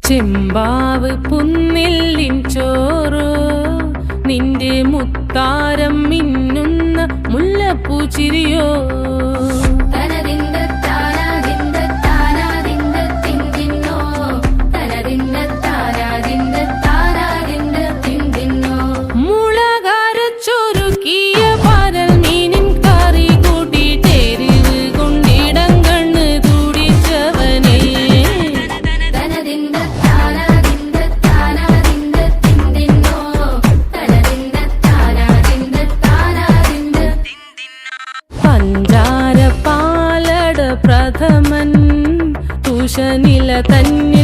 ചെമ്പാവ് പുന്നില്ലിൻ ചോറോ നിന്റെ മുത്താരം മിന്നുന്ന മുല്ലപ്പൂച്ചിരിയോ പഞ്ചാര പാലട പ്രഥമൻ തുഷനില തന്നെ